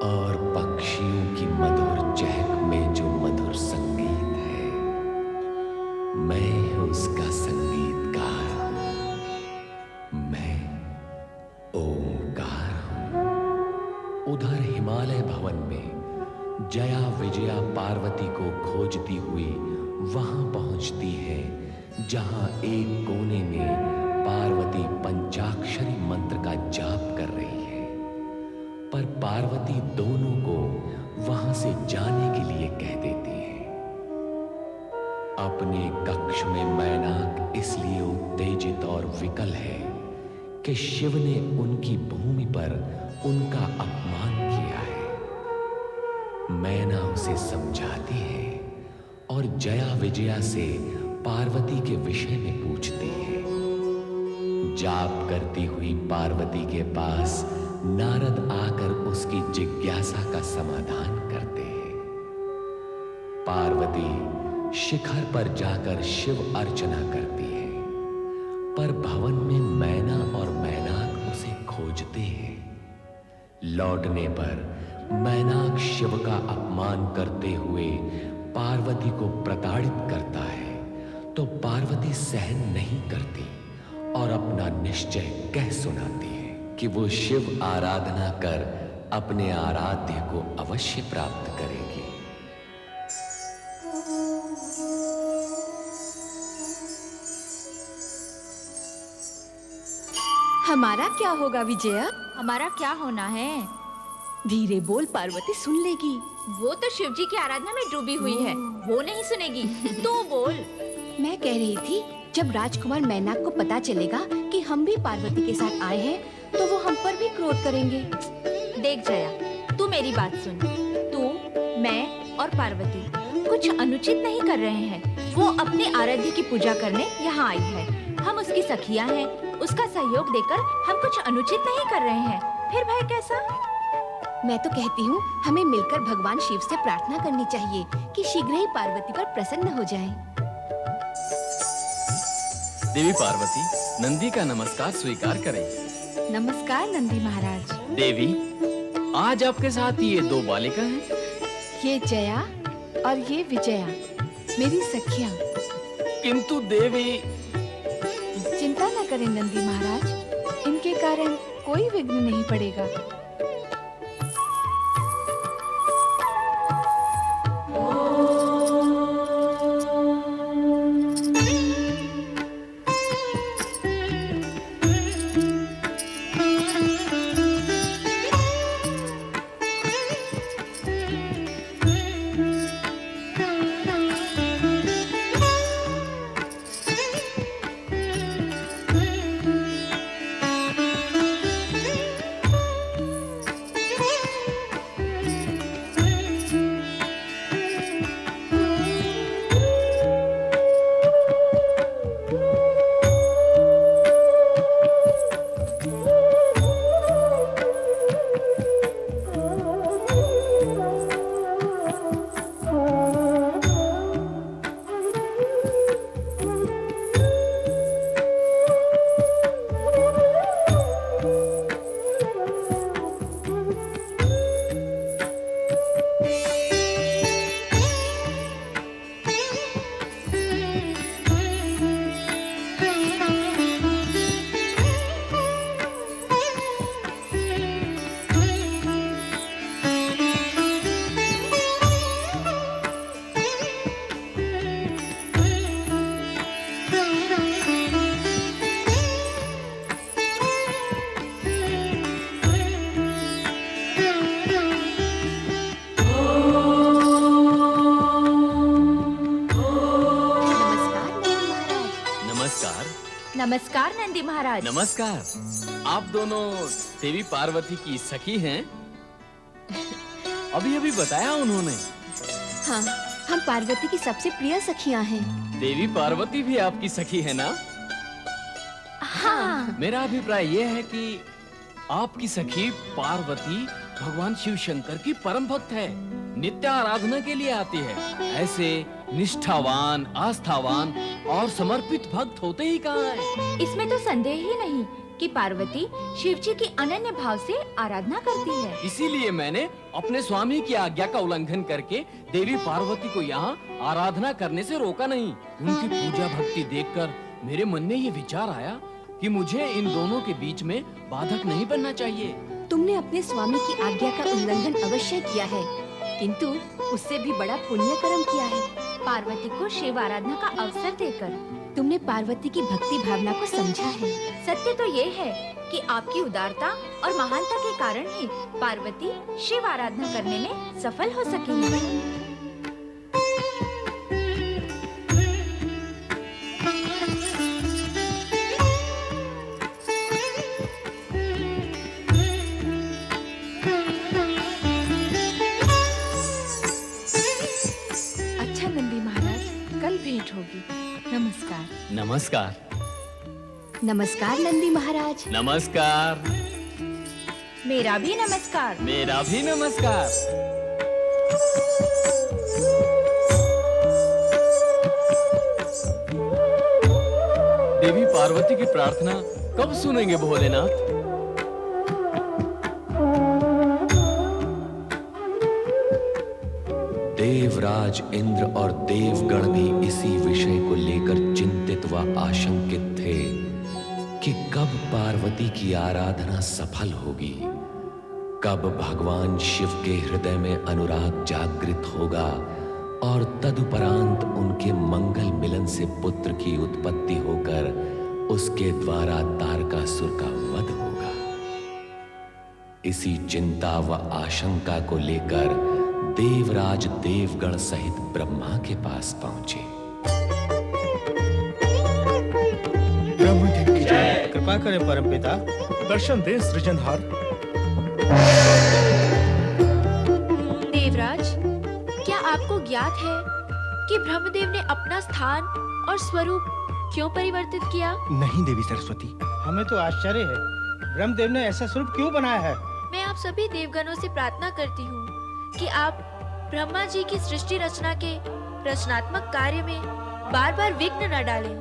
और पक्षियों की मधुर चहक में जो मधुर संगीत है, मैं उसका संगीतकार हूं। मैं ओंकार हूं। उधर हिमालय भवन में जया विजया पार्वती को खोजती हुई वहां पहुंचती है जहां एक कोने में पार्वती पंचाक्षरी मंत्र का जाप कर रही है। पर पार्वती दोनों को वहां से जाने के लिए कह देती है। अपने कक्ष में मैनाक इसलिए उत्तेजित और विकल है कि शिव ने उनकी भूमि पर उनका अपमान किया है। मैना उसे समझाती है और जया विजया से पार्वती के विषय में पूछती है। जाप करती हुई पार्वती के पास नारद आकर उसकी जिज्ञासा का समाधान करते हैं। पार्वती शिखर पर जाकर शिव अर्चना करती है, पर भवन में मैना और मैनाक उसे खोजते हैं। लौटने पर मैनाक शिव का अपमान करते हुए पार्वती को प्रताड़ित करता है, तो पार्वती सहन नहीं करती और अपना निश्चय कह सुनाती है कि वो शिव आराधना कर अपने आराध्य को अवश्य प्राप्त करेगी। हमारा क्या होगा विजया? हमारा क्या होना है? धीरे बोल, पार्वती सुन लेगी। वो तो शिव जी की आराधना में डूबी हुई है, वो नहीं सुनेगी। तू बोल। मैं कह रही थी, जब राजकुमार मैनाक को पता चलेगा कि हम भी पार्वती के साथ आए हैं, तो वो हम पर भी क्रोध करेंगे। देख जया, तू मेरी बात सुन। तू, मैं और पार्वती कुछ अनुचित नहीं कर रहे हैं। वो अपने आराध्य की पूजा करने यहाँ आई है। हम उसकी सखियाँ हैं। उसका सहयोग देकर हम कुछ अनुचित नहीं कर रहे हैं। फिर भाई कैसा? मैं तो कहती हूँ, हमें मिलकर भगवान शिव से प्रार्थना करनी चाहिए कि शीघ्र ही पार्वती पर प्रसन्न हो जाएं। देवी पार्वती, नंदी का नमस्कार स्वीकार करें। नमस्कार नंदी महाराज। देवी, आज आपके साथ ये दो बालिका हैं। ये जया और ये विजया, मेरी सखियाँ। किंतु देवी, चिंता न करें नंदी महाराज, इनके कारण कोई विघ्न नहीं पड़ेगा। नमस्कार नंदी महाराज। नमस्कार। आप दोनों देवी पार्वती की सखी हैं? अभी बताया उन्होंने। हाँ, हम पार्वती की सबसे प्रिय सखियां हैं। देवी पार्वती भी आपकी सखी है ना? हाँ। मेरा अभिप्राय यह है कि आपकी सखी पार्वती भगवान शिव शंकर की परम भक्त है, नित्य आराधना के लिए आती है। ऐसे निष्ठावान, आस्थावान और समर्पित भक्त होते ही कहाँ हैं? इसमें तो संदेह ही नहीं। कि पार्वती शिव जी की अनन्य भाव से आराधना करती है। इसीलिए मैंने अपने स्वामी की आज्ञा का उल्लंघन करके देवी पार्वती को यहाँ आराधना करने से रोका नहीं। उनकी पूजा भक्ति देखकर मेरे मन में ये विचार आया कि मुझे इन दोनों के बीच में बाधक नहीं बनना चाहिए। तुमने अपने स्वामी की आज्ञा का उल्लंघन अवश्य किया है, किंतु उससे भी बड़ा पुण्य कर्म किया है। पार्वती को शिव आराधना का अवसर देकर तुमने पार्वती की भक्ति भावना को समझा है। सत्य तो ये है कि आपकी उदारता और महानता के कारण ही पार्वती शिव आराधना करने में सफल हो सकी है। अच्छा नंदी महाराज, कल भेंट होगी। नमस्कार। नमस्कार। नमस्कार नंदी महाराज। नमस्कार। मेरा भी नमस्कार। मेरा भी नमस्कार। देवी पार्वती की प्रार्थना कब सुनेंगे भोलेनाथ? देवराज इंद्र और देवगण भी इसी विषय को लेकर चिंतित व आशंकित थे कि कब पार्वती की आराधना सफल होगी, कब भगवान शिव के हृदय में अनुराग जागृत होगा और तदुपरांत उनके मंगल मिलन से पुत्र की उत्पत्ति होकर उसके द्वारा तारकासुर का वध होगा। इसी चिंता व आशंका को लेकर देवराज देवगण सहित ब्रह्मा के पास पहुंचे। ब्रह्मदेव की जय। कृपा करें परमपिता, दर्शन दें सृजनहार। देवराज, क्या आपको ज्ञात है कि ब्रह्मदेव ने अपना स्थान और स्वरूप क्यों परिवर्तित किया? नहीं देवी सरस्वती, हमें तो आश्चर्य है, ब्रह्मदेव ने ऐसा स्वरूप क्यों बनाया है? मैं आप सभी देवगणों से प्रार्थना करती हूँ कि आप ब्रह्मा जी की सृष्टि रचना के रचनात्मक कार्य में बार बार विघ्न न डालें।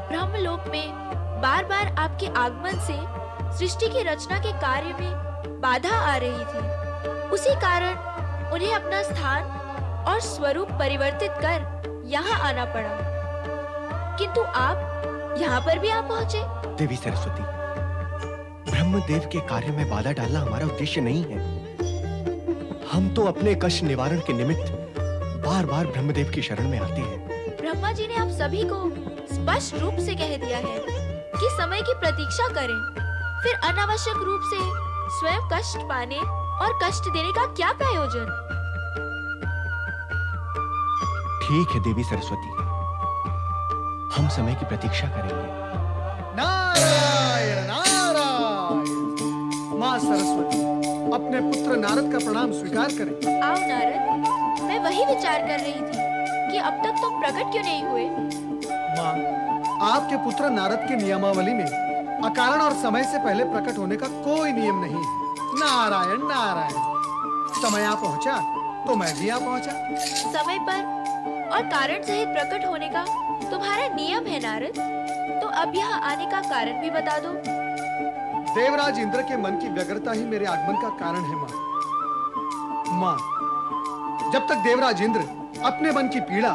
ब्रह्मलोक में बार बार आपके आगमन से सृष्टि की रचना के कार्य में बाधा आ रही थी। उसी कारण उन्हें अपना स्थान और स्वरूप परिवर्तित कर यहाँ आना पड़ा। किंतु आप यहाँ पर भी आ पहुँचे। देवी सरस्वती, ब्रह्मदेव के कार्य में बाधा डालना हमारा उद्देश्य नहीं है। हम तो अपने कष्ट निवारण के निमित्त बार बार ब्रह्मदेव की शरण में आते हैं। ब्रह्मा जी ने आप सभी को स्पष्ट रूप से कह दिया है कि समय की प्रतीक्षा करें, फिर अनावश्यक रूप से स्वयं कष्ट पाने और कष्ट देने का क्या प्रयोजन? ठीक है देवी सरस्वती, हम समय की प्रतीक्षा करेंगे। नारायण नारायण। माँ सरस्वती, अपने पुत्र नारद का प्रणाम स्वीकार करें। आओ नारद, मैं वही विचार कर रही थी कि अब तक तुम प्रकट क्यों नहीं हुए? माँ, आपके पुत्र नारद के नियमावली में अकारण और समय से पहले प्रकट होने का कोई नियम नहीं। नारायण नारायण। समय आ पहुँचा तो मैं भी आ पहुँचा। समय पर और कारण सहित प्रकट होने का तुम्हारा नियम है नारद, तो अब यहाँ आने का कारण भी बता दो। देवराज इंद्र के मन की व्यग्रता ही मेरे आगमन का कारण है माँ। माँ, जब तक देवराज इंद्र अपने मन की पीड़ा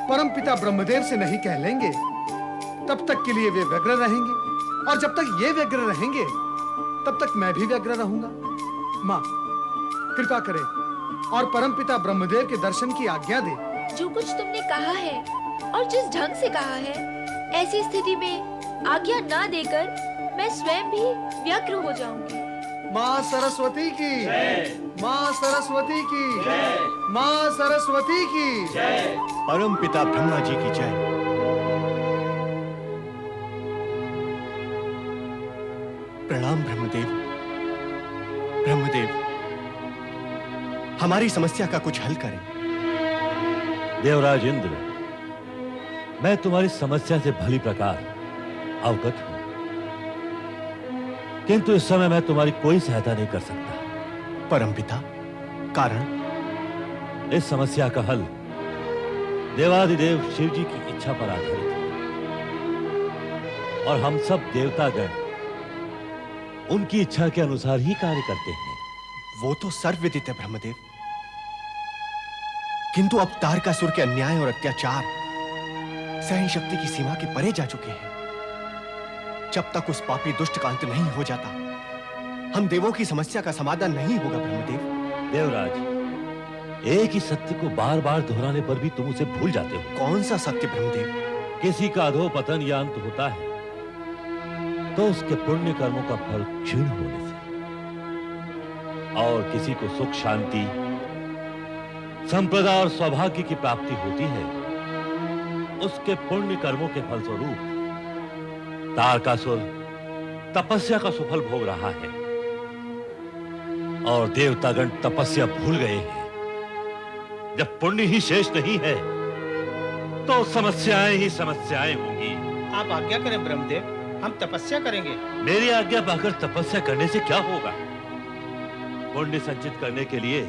परमपिता ब्रह्मदेव से नहीं कह लेंगे, तब तक के लिए वे व्यग्र रहेंगे, और जब तक ये व्यग्र रहेंगे, तब तक मैं भी व्यग्र रहूंगा। माँ, कृपा करें और परमपिता ब्रह्मदेव के दर्शन की आज्ञा दे। जो कुछ तुमने कहा है और जिस ढंग से कहा है, ऐसी स्थिति में आज्ञा ना देकर मैं स्वयं भी व्यग्र हो जाऊंगी। माँ सरस्वती की माँ सरस्वती की माँ सरस्वती की परम पिता ब्रह्मा जी की जय। प्रणाम ब्रह्मदेव। ब्रह्मदेव, हमारी समस्या का कुछ हल करें। देवराज इंद्र, मैं तुम्हारी समस्या से भली प्रकार अवगत हूं, किंतु इस समय मैं तुम्हारी कोई सहायता नहीं कर सकता। परमपिता, कारण? इस समस्या का हल देवादिदेव शिव जी की इच्छा पर आधारित है, और हम सब देवतागण उनकी इच्छा के अनुसार ही कार्य करते हैं। वो तो सर्वविदित है ब्रह्मदेव, किंतु अब तारकासुर के अन्याय और अत्याचार सहन शक्ति की सीमा के परे जा चुके हैं। जब तक उस पापी दुष्ट का अंत नहीं हो जाता, हम देवों की समस्या का समाधान नहीं होगा ब्रह्मदेव। देवराज, एक ही सत्य को बार बार दोहराने पर भी तुम उसे भूल जाते हो। कौन सा सत्य ब्रह्मदेव? किसी का अधोपतन या अंत होता है तो उसके पुण्य कर्मों का फल क्षीण होने से, और किसी को सुख शांति संपदा और सौभाग्य की प्राप्ति होती है उसके पुण्य कर्मों के फलस्वरूप। तारकासुर तपस्या का सुफल भोग रहा है और देवतागण तपस्या भूल गए हैं। जब पुण्य ही शेष नहीं है तो समस्याएं ही समस्याएं होंगी। आप आज्ञा करें ब्रह्मदेव, हम तपस्या करेंगे। मेरी आज्ञा पाकर तपस्या करने से क्या होगा? पुण्य संचित करने के लिए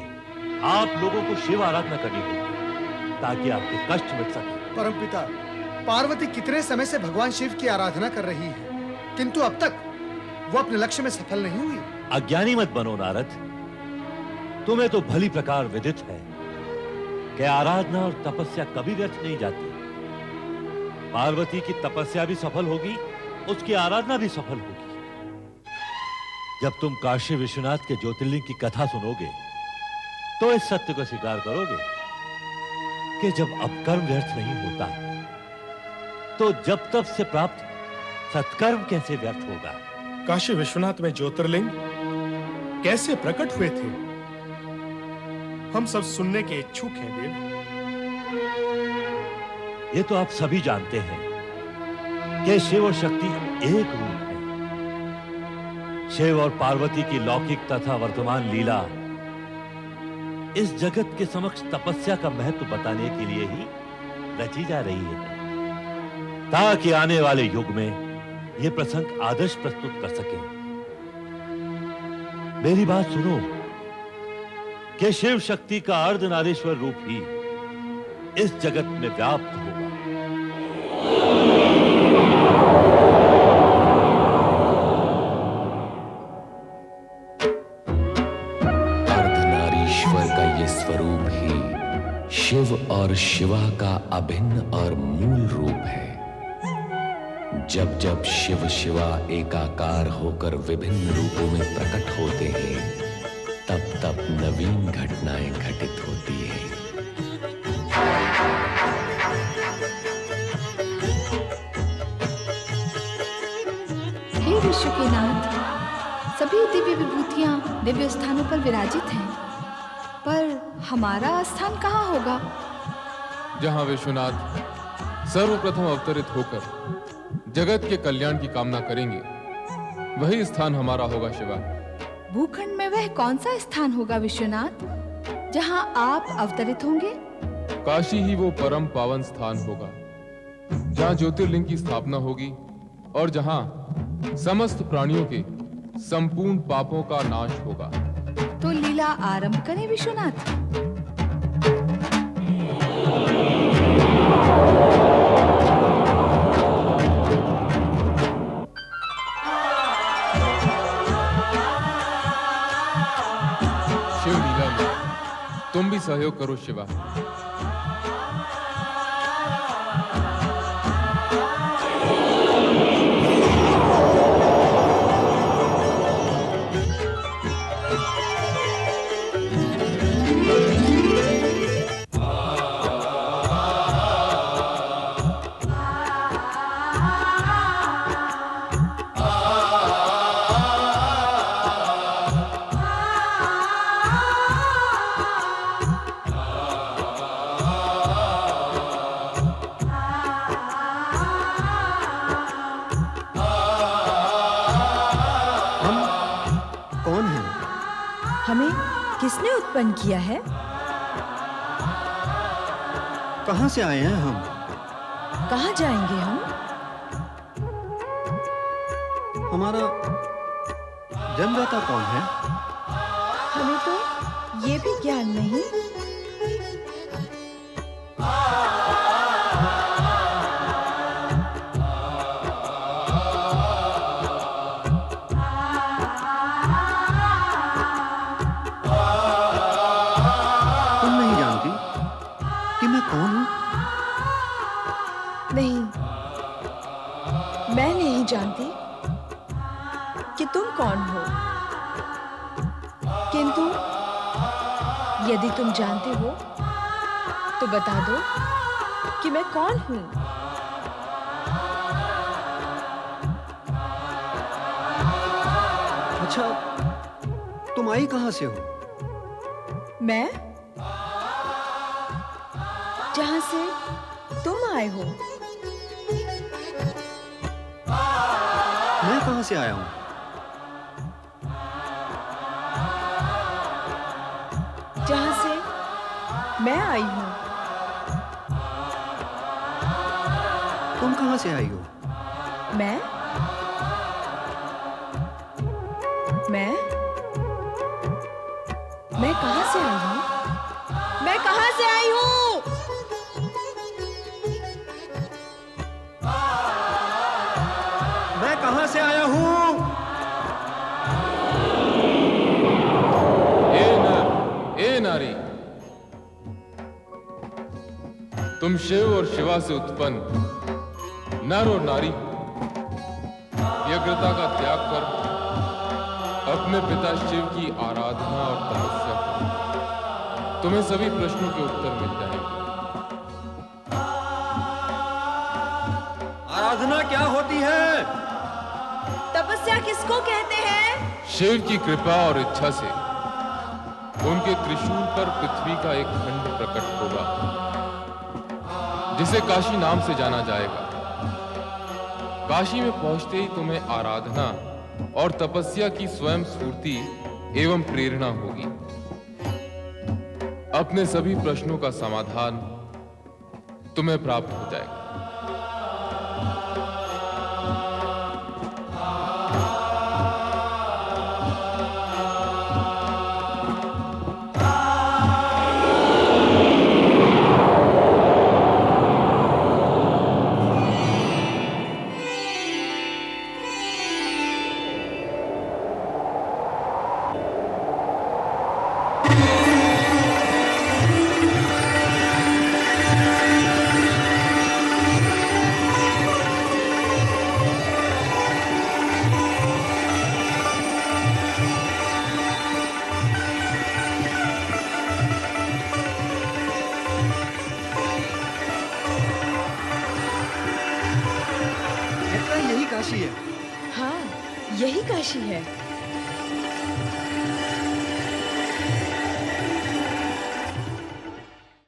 आप लोगों को शिव आराधना करनी होगी ताकि आपके कष्ट मिट सके। परमपिता, पार्वती कितने समय से भगवान शिव की आराधना कर रही है, किंतु अब तक वो अपने लक्ष्य में सफल नहीं हुई। अज्ञानी मत बनो नारद, तुम्हें तो भली प्रकार विदित है कि आराधना और तपस्या कभी व्यर्थ नहीं जाती। पार्वती की तपस्या भी सफल होगी, उसकी आराधना भी सफल होगी। जब तुम काशी विश्वनाथ के ज्योतिर्लिंग की कथा सुनोगे तो इस सत्य को स्वीकार करोगे कि जब अपकर्म व्यर्थ नहीं होता तो जब तब से प्राप्त सत्कर्म कैसे व्यर्थ होगा? काशी विश्वनाथ में ज्योतिर्लिंग कैसे प्रकट हुए थे, हम सब सुनने के इच्छुक हैं देव। ये तो आप सभी जानते हैं कि शिव और शक्ति एक रूप है। शिव और पार्वती की लौकिक तथा वर्तमान लीला इस जगत के समक्ष तपस्या का महत्व बताने के लिए ही रची जा रही है ताकि आने वाले युग में यह प्रसंग आदर्श प्रस्तुत कर सके। मेरी बात सुनो कि शिव शक्ति का अर्धनारीश्वर रूप ही इस जगत में व्याप्त होगा। अर्धनारीश्वर का ये स्वरूप ही शिव और शिवा का अभिन्न और मूल रूप है। जब जब शिव शिवा एकाकार होकर विभिन्न रूपों में प्रकट होते हैं, तब तब नवीन घटनाएं घटित होती हैं। हे विश्व के नाथ, सभी दिव्य विभूतियां दिव्य स्थानों पर विराजित हैं, पर हमारा स्थान कहाँ होगा? जहां विश्वनाथ सर्वप्रथम अवतरित होकर जगत के कल्याण की कामना करेंगे, वही स्थान हमारा होगा शिवा। भूखंड में वह कौन सा स्थान होगा विश्वनाथ, जहां आप अवतरित होंगे? काशी ही वो परम पावन स्थान होगा जहां ज्योतिर्लिंग की स्थापना होगी और जहां समस्त प्राणियों के संपूर्ण पापों का नाश होगा। तो लीला आरंभ करें विश्वनाथ। शिव लीला में तुम भी सहयोग करो शिवा। कौन है? हमें किसने उत्पन्न किया है? कहां से आए हैं हम? कहाँ जाएंगे हम? हमारा जन्मदाता कौन है? हमें तो ये भी ज्ञान नहीं। कौन हो? नहीं, मैं नहीं जानती कि तुम कौन हो, किंतु यदि तुम जानते हो तो बता दो कि मैं कौन हूँ। अच्छा, तुम आई कहां से हो? मैं जहां से तुम आए हो। मैं कहां से आया हूं? जहां से मैं आई हूं। तुम कहां से आई हो? मैं कहां से आई हूं? मैं कहां से आई हूं? मैं कहां से आया हूं? ए नारी, तुम शिव और शिवा से उत्पन्न नर और नारी, व्यग्रता का त्याग कर अपने पिता शिव की आराधना और तपस्या करो। तुम्हें सभी प्रश्नों के उत्तर मिल जाएंगे। आराधना क्या होती है? तपस्या किसको कहते हैं? शिव की कृपा और इच्छा से उनके त्रिशूल पर पृथ्वी का एक खंड प्रकट होगा, जिसे काशी नाम से जाना जाएगा। काशी में पहुंचते ही तुम्हें आराधना और तपस्या की स्वयं स्फूर्ति एवं प्रेरणा होगी। अपने सभी प्रश्नों का समाधान तुम्हें प्राप्त हो जाएगा। लगता है यही काशी है। हाँ, यही काशी है।